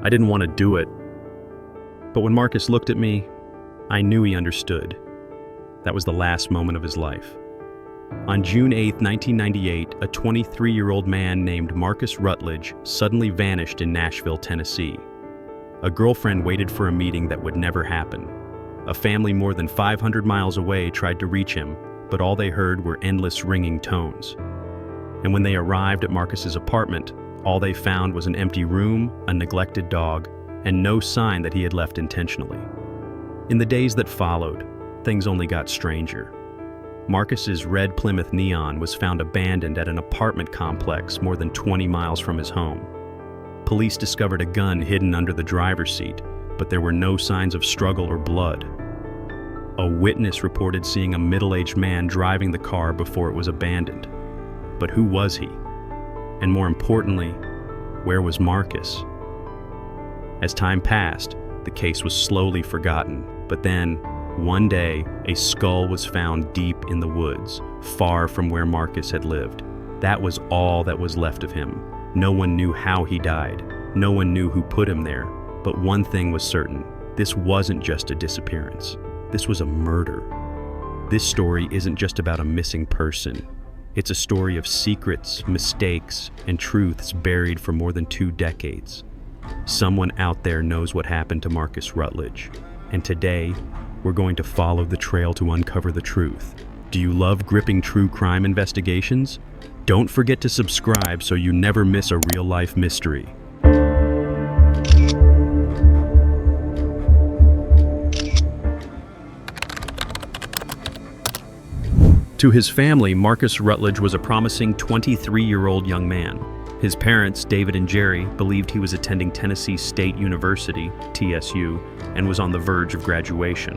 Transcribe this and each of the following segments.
I didn't want to do it. But when Marcus looked at me, I knew he understood. That was the last moment of his life. On June 8, 1998, a 23-year-old man named Marcus Rutledge suddenly vanished in Nashville, Tennessee. A girlfriend waited for a meeting that would never happen. A family more than 500 miles away tried to reach him, but all they heard were endless ringing tones. And when they arrived at Marcus's apartment, all they found was an empty room, a neglected dog, and no sign that he had left intentionally. In the days that followed, things only got stranger. Marcus's red Plymouth Neon was found abandoned at an apartment complex more than 20 miles from his home. Police discovered a gun hidden under the driver's seat, but there were no signs of struggle or blood. A witness reported seeing a middle-aged man driving the car before it was abandoned. But who was he? And more importantly, where was Marcus? As time passed, the case was slowly forgotten, but then, one day, a skull was found deep in the woods, far from where Marcus had lived. That was all that was left of him. No one knew how he died. No one knew who put him there. But one thing was certain. This wasn't just a disappearance. This was a murder. This story isn't just about a missing person. It's a story of secrets, mistakes, and truths buried for more than 2 decades. Someone out there knows what happened to Marcus Rutledge. And today, we're going to follow the trail to uncover the truth. Do you love gripping true crime investigations? Don't forget to subscribe so you never miss a real-life mystery. To his family, Marcus Rutledge was a promising 23-year-old young man. His parents, David and Jerry, believed he was attending Tennessee State University, TSU, and was on the verge of graduation.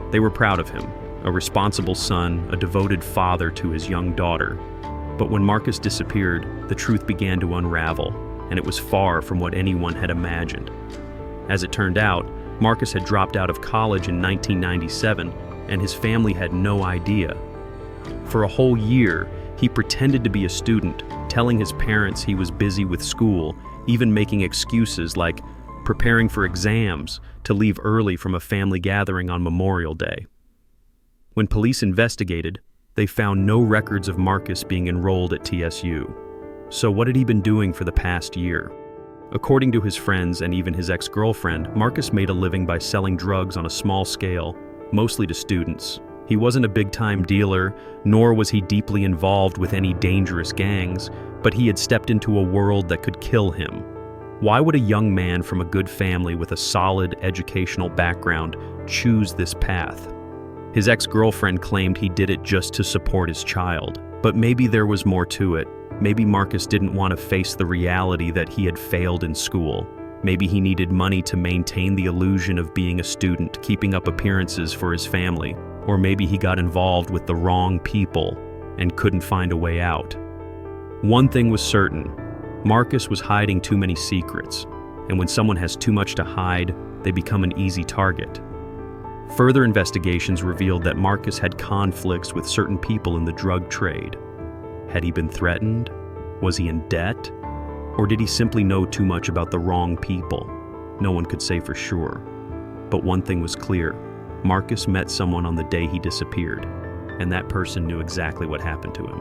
They were proud of him, a responsible son, a devoted father to his young daughter. But when Marcus disappeared, the truth began to unravel, and it was far from what anyone had imagined. As it turned out, Marcus had dropped out of college in 1997, and his family had no idea. For a whole year, he pretended to be a student, telling his parents he was busy with school, even making excuses like preparing for exams to leave early from a family gathering on Memorial Day. When police investigated, they found no records of Marcus being enrolled at TSU. So what had he been doing for the past year? According to his friends and even his ex-girlfriend, Marcus made a living by selling drugs on a small scale, mostly to students. He wasn't a big-time dealer, nor was he deeply involved with any dangerous gangs, but he had stepped into a world that could kill him. Why would a young man from a good family with a solid educational background choose this path? His ex-girlfriend claimed he did it just to support his child, but maybe there was more to it. Maybe Marcus didn't want to face the reality that he had failed in school. Maybe he needed money to maintain the illusion of being a student, keeping up appearances for his family. Or maybe he got involved with the wrong people and couldn't find a way out. One thing was certain, Marcus was hiding too many secrets, and when someone has too much to hide, they become an easy target. Further investigations revealed that Marcus had conflicts with certain people in the drug trade. Had he been threatened? Was he in debt? Or did he simply know too much about the wrong people? No one could say for sure. But one thing was clear. Marcus met someone on the day he disappeared, and that person knew exactly what happened to him.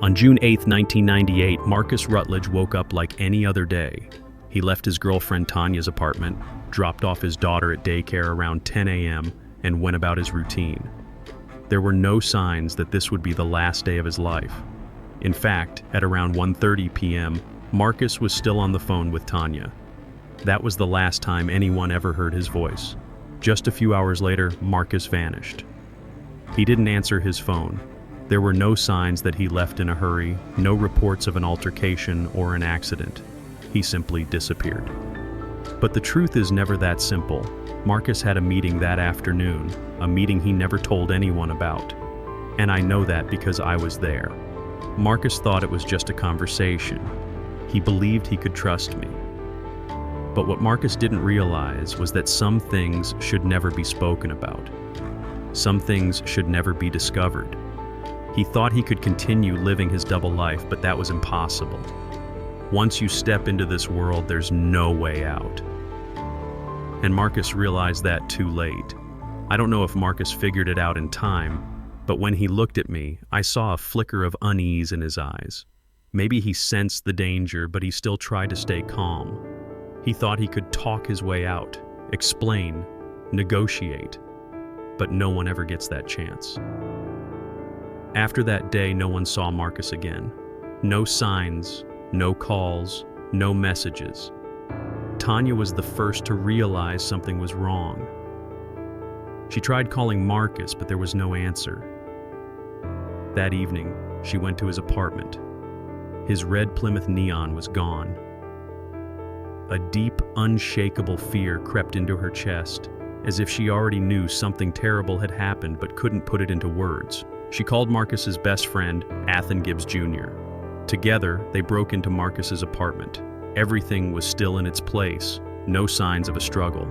On June 8, 1998, Marcus Rutledge woke up like any other day. He left his girlfriend Tanya's apartment, dropped off his daughter at daycare around 10 a.m., and went about his routine. There were no signs that this would be the last day of his life. In fact, at around 1:30 p.m., Marcus was still on the phone with Tanya. That was the last time anyone ever heard his voice. Just a few hours later, Marcus vanished. He didn't answer his phone. There were no signs that he left in a hurry, no reports of an altercation or an accident. He simply disappeared. But the truth is never that simple. Marcus had a meeting that afternoon, a meeting he never told anyone about. And I know that because I was there. Marcus thought it was just a conversation. He believed he could trust me. But what Marcus didn't realize was that some things should never be spoken about. Some things should never be discovered. He thought he could continue living his double life, but that was impossible. Once you step into this world, there's no way out. And Marcus realized that too late. I don't know if Marcus figured it out in time, but when he looked at me, I saw a flicker of unease in his eyes. Maybe he sensed the danger, but he still tried to stay calm. He thought he could talk his way out, explain, negotiate, but no one ever gets that chance. After that day, no one saw Marcus again. No signs, no calls, no messages. Tanya was the first to realize something was wrong. She tried calling Marcus, but there was no answer. That evening, she went to his apartment. His red Plymouth Neon was gone. A deep, unshakable fear crept into her chest, as if she already knew something terrible had happened but couldn't put it into words. She called Marcus's best friend, ATHAN GIBBS Jr. Together, they broke into Marcus's apartment. Everything was still in its place, no signs of a struggle.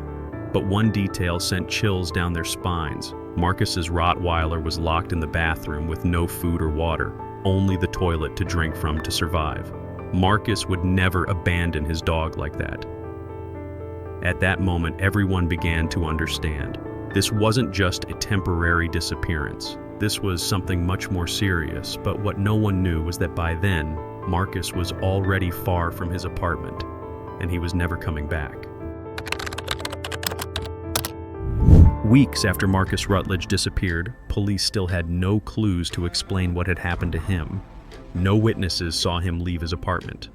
But one detail sent chills down their spines. Marcus's Rottweiler was locked in the bathroom with no food or water, only the toilet to drink from to survive. Marcus would never abandon his dog like that. At that moment, everyone began to understand. This wasn't just a temporary disappearance. This was something much more serious, but what no one knew was that by then, Marcus was already far from his apartment, and he was never coming back. Weeks after Marcus Rutledge disappeared, police still had no clues to explain what had happened to him. No witnesses saw him leave his apartment.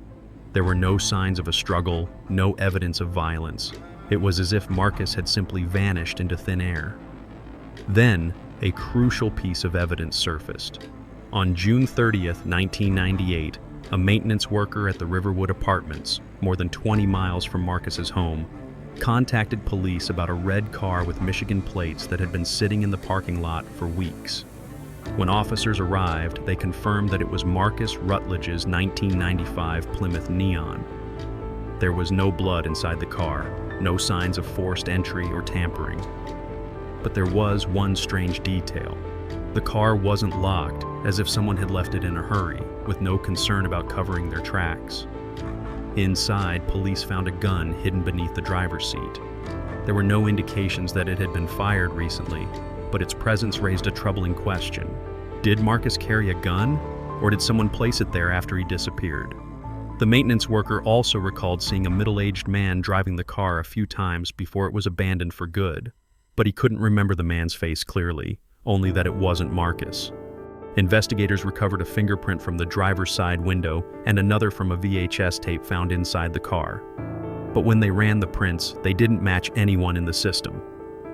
There were no signs of a struggle, no evidence of violence. It was as if Marcus had simply vanished into thin air. Then, a crucial piece of evidence surfaced. On June 30th, 1998, a maintenance worker at the Riverwood Apartments, more than 20 miles from Marcus's home, contacted police about a red car with Michigan plates that had been sitting in the parking lot for weeks. When officers arrived, they confirmed that it was Marcus Rutledge's 1995 Plymouth Neon. There was no blood inside the car, no signs of forced entry or tampering. But there was one strange detail. The car wasn't locked, as if someone had left it in a hurry, with no concern about covering their tracks. Inside, police found a gun hidden beneath the driver's seat. There were no indications that it had been fired recently, but its presence raised a troubling question. Did Marcus carry a gun, or did someone place it there after he disappeared? The maintenance worker also recalled seeing a middle-aged man driving the car a few times before it was abandoned for good, but he couldn't remember the man's face clearly, only that it wasn't Marcus. Investigators recovered a fingerprint from the driver's side window and another from a VHS tape found inside the car. But when they ran the prints, they didn't match anyone in the system.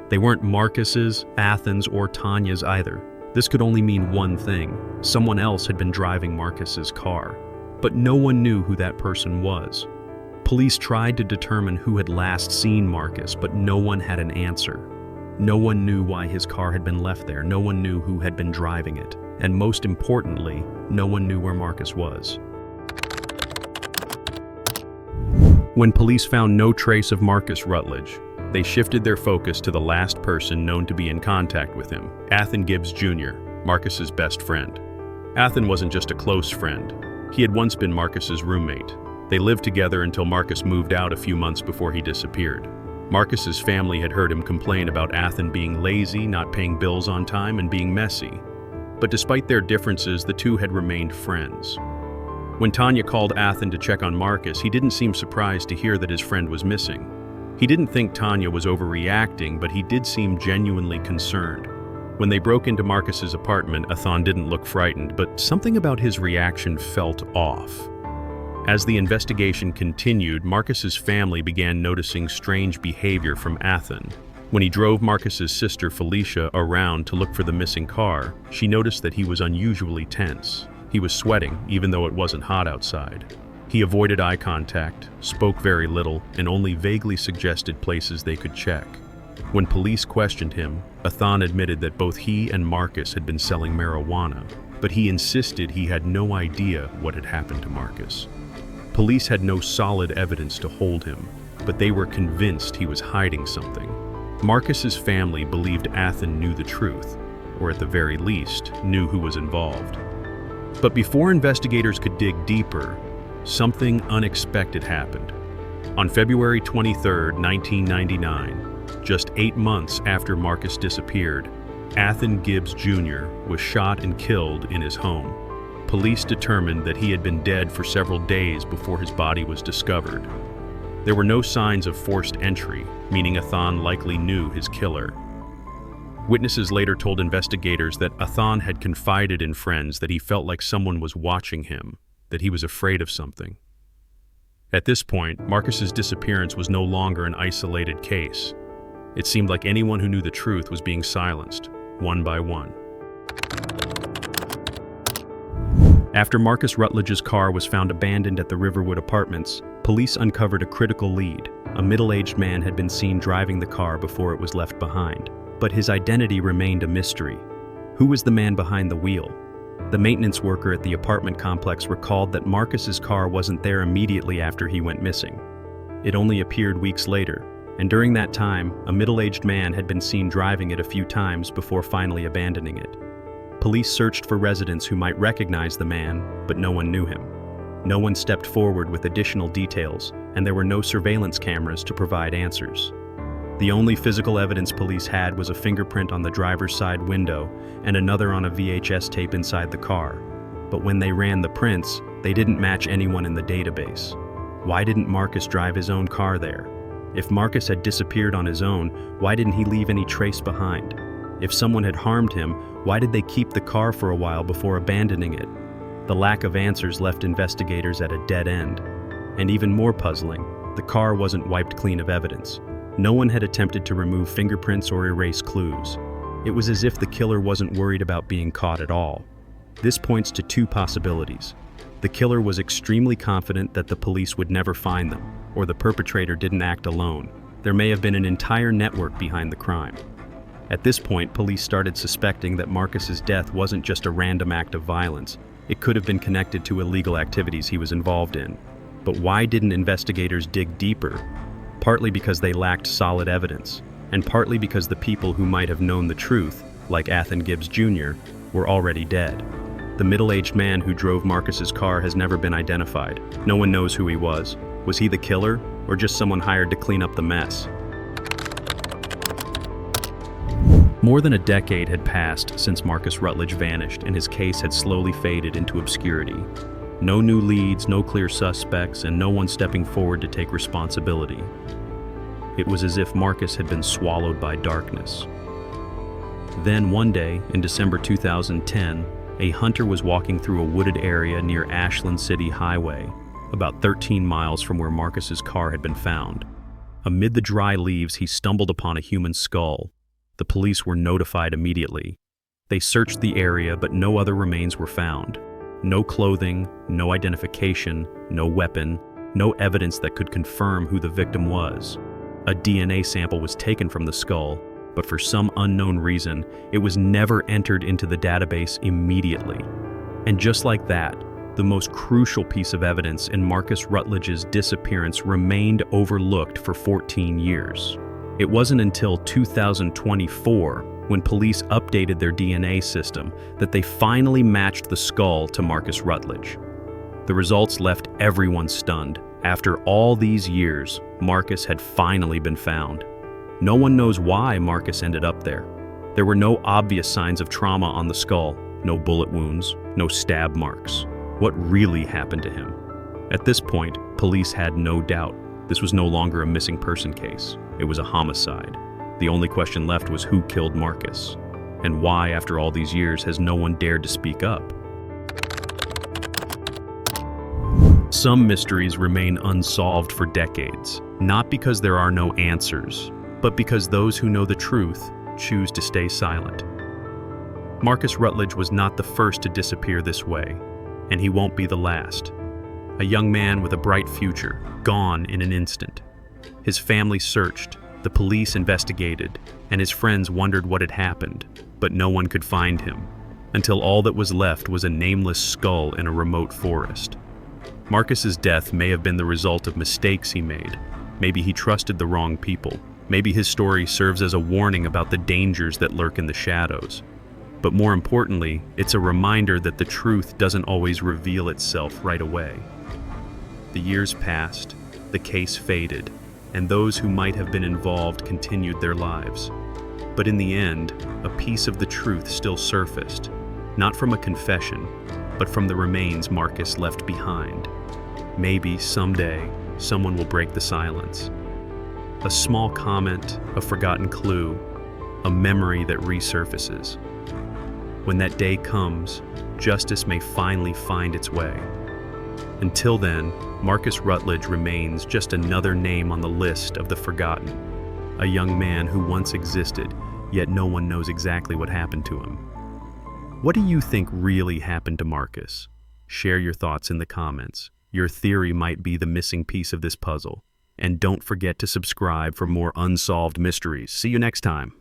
They weren't Marcus's, ATHAN's, or Tanya's either. This could only mean one thing. Someone else had been driving Marcus's car. But no one knew who that person was. Police tried to determine who had last seen Marcus, but no one had an answer. No one knew why his car had been left there. No one knew who had been driving it. And most importantly, no one knew where Marcus was. When police found no trace of Marcus Rutledge, they shifted their focus to the last person known to be in contact with him, ATHAN GIBBS Jr., Marcus's best friend. ATHAN wasn't just a close friend. He had once been Marcus's roommate. They lived together until Marcus moved out a few months before he disappeared. Marcus's family had heard him complain about ATHAN being lazy, not paying bills on time, and being messy. But despite their differences, the two had remained friends. When Tanya called ATHAN to check on Marcus, he didn't seem surprised to hear that his friend was missing. He didn't think Tanya was overreacting, but he did seem genuinely concerned. When they broke into Marcus's apartment, ATHAN didn't look frightened, but something about his reaction felt off. As the investigation continued, Marcus's family began noticing strange behavior from ATHAN. When he drove Marcus's sister Felicia around to look for the missing car, she noticed that he was unusually tense. He was sweating, even though it wasn't hot outside. He avoided eye contact, spoke very little, and only vaguely suggested places they could check. When police questioned him, ATHAN admitted that both he and Marcus had been selling marijuana, but he insisted he had no idea what had happened to Marcus. Police had no solid evidence to hold him, but they were convinced he was hiding something. Marcus's family believed ATHAN knew the truth, or at the very least, knew who was involved. But before investigators could dig deeper, something unexpected happened. On February 23, 1999, just 8 months after Marcus disappeared, ATHAN GIBBS Jr. was shot and killed in his home. Police determined that he had been dead for several days before his body was discovered. There were no signs of forced entry, meaning ATHAN likely knew his killer. Witnesses later told investigators that ATHAN had confided in friends that he felt like someone was watching him, that he was afraid of something. At this point, Marcus's disappearance was no longer an isolated case. It seemed like anyone who knew the truth was being silenced, one by one. After Marcus Rutledge's car was found abandoned at the Riverwood Apartments, police uncovered a critical lead. A middle-aged man had been seen driving the car before it was left behind, but his identity remained a mystery. Who was the man behind the wheel? The maintenance worker at the apartment complex recalled that Marcus's car wasn't there immediately after he went missing. It only appeared weeks later, and during that time, a middle-aged man had been seen driving it a few times before finally abandoning it. Police searched for residents who might recognize the man, but no one knew him. No one stepped forward with additional details, and there were no surveillance cameras to provide answers. The only physical evidence police had was a fingerprint on the driver's side window and another on a VHS tape inside the car. But when they ran the prints, they didn't match anyone in the database. Why didn't Marcus drive his own car there? If Marcus had disappeared on his own, why didn't he leave any trace behind? If someone had harmed him, why did they keep the car for a while before abandoning it? The lack of answers left investigators at a dead end. And even more puzzling, the car wasn't wiped clean of evidence. No one had attempted to remove fingerprints or erase clues. It was as if the killer wasn't worried about being caught at all. This points to two possibilities. The killer was extremely confident that the police would never find them, or the perpetrator didn't act alone. There may have been an entire network behind the crime. At this point, police started suspecting that Marcus's death wasn't just a random act of violence. It could have been connected to illegal activities he was involved in. But why didn't investigators dig deeper? Partly because they lacked solid evidence, and partly because the people who might have known the truth, like ATHAN GIBBS Jr., were already dead. The middle-aged man who drove Marcus's car has never been identified. No one knows who he was. Was he the killer, or just someone hired to clean up the mess? More than a decade had passed since Marcus Rutledge vanished, and his case had slowly faded into obscurity. No new leads, no clear suspects, and no one stepping forward to take responsibility. It was as if Marcus had been swallowed by darkness. Then one day, in December 2010, a hunter was walking through a wooded area near Ashland City Highway, about 13 miles from where Marcus's car had been found. Amid the dry leaves, he stumbled upon a human skull. The police were notified immediately. They searched the area, but no other remains were found. No clothing, no identification, no weapon, no evidence that could confirm who the victim was. A DNA sample was taken from the skull, but for some unknown reason, it was never entered into the database immediately. And just like that, the most crucial piece of evidence in Marcus Rutledge's disappearance remained overlooked for 14 years. It wasn't until 2024, when police updated their DNA system, that they finally matched the skull to Marcus Rutledge. The results left everyone stunned. After all these years, Marcus had finally been found. No one knows why Marcus ended up there. There were no obvious signs of trauma on the skull, no bullet wounds, no stab marks. What really happened to him? At this point, police had no doubt. This was no longer a missing person case. It was a homicide. The only question left was who killed Marcus, and why, after all these years, has no one dared to speak up? Some mysteries remain unsolved for decades, not because there are no answers, but because those who know the truth choose to stay silent. Marcus Rutledge was not the first to disappear this way, and he won't be the last. A young man with a bright future, gone in an instant. His family searched, the police investigated, and his friends wondered what had happened, but no one could find him, until all that was left was a nameless skull in a remote forest. Marcus's death may have been the result of mistakes he made. Maybe he trusted the wrong people. Maybe his story serves as a warning about the dangers that lurk in the shadows. But more importantly, it's a reminder that the truth doesn't always reveal itself right away. The years passed, the case faded, and those who might have been involved continued their lives. But in the end, a piece of the truth still surfaced, not from a confession, but from the remains Marcus left behind. Maybe someday, someone will break the silence. A small comment, a forgotten clue, a memory that resurfaces. When that day comes, justice may finally find its way. Until then, Marcus Rutledge remains just another name on the list of the forgotten. A young man who once existed, yet no one knows exactly what happened to him. What do you think really happened to Marcus? Share your thoughts in the comments. Your theory might be the missing piece of this puzzle. And don't forget to subscribe for more unsolved mysteries. See you next time.